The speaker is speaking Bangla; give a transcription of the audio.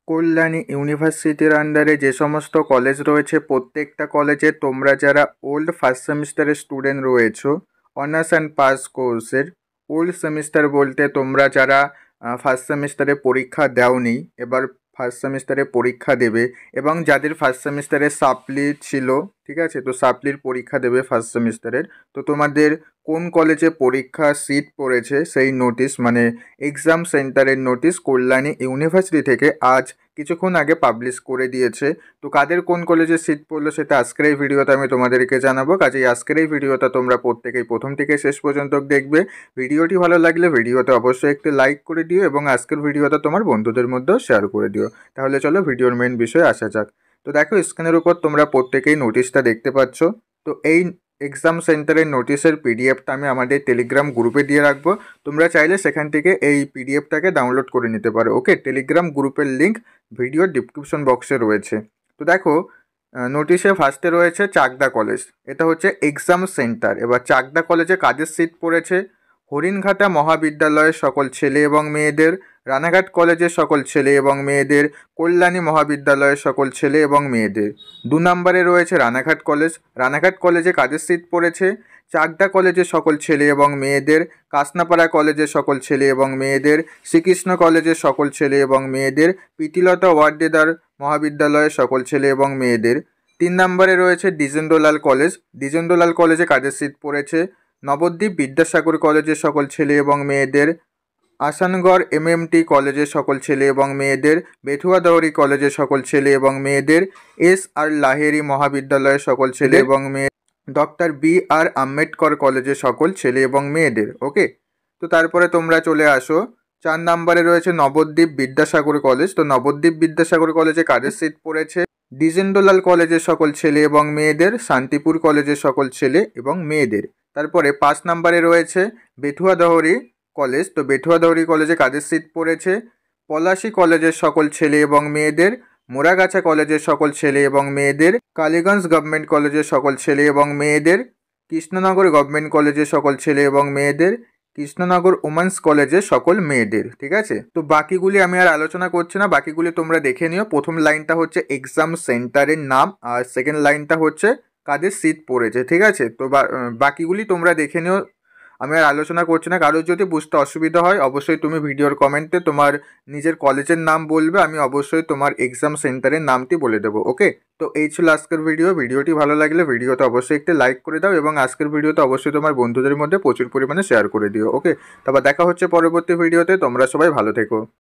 কল্যাণী ইউনিভার্সিটির আন্ডারে যে সমস্ত কলেজ রয়েছে প্রত্যেকটা কলেজে তোমরা যারা ওল্ড ফার্স্ট সেমিস্টারের স্টুডেন্ট রয়েছো অনার্স অ্যান্ড পাস কোর্সের, ওল্ড সেমিস্টার বলতে তোমরা যারা ফার্স্ট সেমিস্টারে পরীক্ষা দাওনি এবার ফার্স্ট সেমিস্টারে পরীক্ষা দেবে, এবং যাদের ফার্স্ট সেমিস্টারে সাপ্লি ছিল, ঠিক আছে, তো সাপ্লির পরীক্ষা দেবে ফার্স্ট সেমিস্টারের। তো তোমাদের কোন কলেজে পরীক্ষা সিট পড়েছে সেই নোটিশ, মানে এক্সাম সেন্টারের নোটিশ কল্যাণী ইউনিভার্সিটি থেকে আজ কিছুক্ষণ আগে পাবলিশ করে দিয়েছে। তো কাদের কোন কলেজে সিট পড়লো সেটা আজকের এই ভিডিওতে আমি তোমাদেরকে জানাবো। কাজেই আজকের এই ভিডিওটা তোমরা প্রত্যেকেই প্রথম থেকে শেষ পর্যন্ত দেখবে। ভিডিওটি ভালো লাগলে ভিডিওতে অবশ্যই একটি লাইক করে দিও এবং আজকের ভিডিওটা তোমার বন্ধুদের মধ্যেও শেয়ার করে দিও। তাহলে চলো ভিডিওর মেন বিষয়ে আসা যাক। তো দেখো, স্ক্রিনের উপর তোমরা প্রত্যেকেই নোটিশটা দেখতে পাচ্ছ। তো এই এক্সাম সেন্টারের নোটিশের পিডিএফটা আমি আমাদের টেলিগ্রাম গ্রুপে দিয়ে রাখবো। তোমরা চাইলে সেখান থেকে এই পিডিএফটাকে ডাউনলোড করে নিতে পারো। ওকে, টেলিগ্রাম গ্রুপের লিঙ্ক ভিডিওর ডিসক্রিপশন বক্সে রয়েছে। তো দেখো, নোটিশে ফার্স্টে রয়েছে চাকদা কলেজ, এটা হচ্ছে এক্সাম সেন্টার। এবার চাকদা কলেজে কাদের সিট পড়েছে? হরিণঘাটা মহাবিদ্যালয়ের সকল ছেলে এবং মেয়েদের, রানাঘাট কলেজের সকল ছেলে এবং মেয়েদের, কল্যাণী মহাবিদ্যালয়ের সকল ছেলে এবং মেয়েদের। 2 নম্বরে রয়েছে রানাঘাট কলেজ। রানাঘাট কলেজে কাদের সিট পড়েছে? চাকদা কলেজের সকল ছেলে এবং মেয়েদের, কাসনাপাড়া কলেজের সকল ছেলে এবং মেয়েদের, শ্রীকৃষ্ণ কলেজের সকল ছেলে এবং মেয়েদের, প্রীতিলতা ওয়াদ্দেদার মহাবিদ্যালয়ের সকল ছেলে এবং মেয়েদের। 3 নম্বরে রয়েছে দ্বিজেন্দ্রলাল কলেজ। দ্বিজেন্দ্রলাল কলেজে কাদের সিট পড়েছে? নবদ্বীপ বিদ্যাসাগর কলেজের সকল ছেলে এবং মেয়েদের, আসানগড় এমএমটি কলেজের সকল ছেলে এবং মেয়েদের, বেথুয়াদহরি কলেজের সকল ছেলে এবং মেয়েদের, SR লাহিড়ী মহাবিদ্যালয়ের সকল ছেলে এবং মেয়ে, ডক্টর BR আম্বেদকর কলেজের সকল ছেলে এবং মেয়েদের। ওকে, তো তারপরে তোমরা চলে আসো 4 নম্বরে রয়েছে নবদ্বীপ বিদ্যাসাগর কলেজ। তো নবদ্বীপ বিদ্যাসাগর কলেজে কাদের সিট পড়েছে? দ্বিজেন্দ্রলাল কলেজের সকল ছেলে এবং মেয়েদের, শান্তিপুর কলেজের সকল ছেলে এবং মেয়েদের। তারপরে 5 নম্বরে রয়েছে বেথুয়াদহরি কলেজ। তো বেথুয়াদহরি কলেজে কাদের সিট পড়েছে? পলাশী কলেজের সকল ছেলে এবং মেয়েদের, মোরাগাছা কলেজের সকল ছেলে এবং মেয়েদের, কালীগঞ্জ গভর্নমেন্ট কলেজের সকল ছেলে এবং মেয়েদের, কৃষ্ণনগর গভর্নমেন্ট কলেজের সকল ছেলে এবং মেয়েদের, কৃষ্ণনগর উমেন্স কলেজের সকল মেয়েদের। ঠিক আছে, তো বাকিগুলি আমি আর আলোচনা করছি না, বাকিগুলি তোমরা দেখে নিও। প্রথম লাইনটা হচ্ছে এক্সাম সেন্টারের নাম, আর সেকেন্ড লাইনটা হচ্ছে কাদের সিট পড়েছে। ঠিক আছে, তো বাকিগুলি তোমরা দেখে নিও, আমি আর আলোচনা করছি না। কারোর যদি বুঝতে অসুবিধা হয় অবশ্যই তুমি ভিডিওর কমেন্টে তোমার নিজের কলেজের নাম বলবে, আমি অবশ্যই তোমার এক্সাম সেন্টারের নামটি বলে দেবো। ওকে, তো এই ছিল আজকের ভিডিওটি ভালো লাগলে ভিডিওতে অবশ্যই একটি লাইক করে দাও এবং আজকের ভিডিওতে অবশ্যই তোমার বন্ধুদের মধ্যে প্রচুর পরিমাণে শেয়ার করে দিও। ওকে, তারপর দেখা হচ্ছে পরবর্তী ভিডিওতে। তোমরা সবাই ভালো থেকো।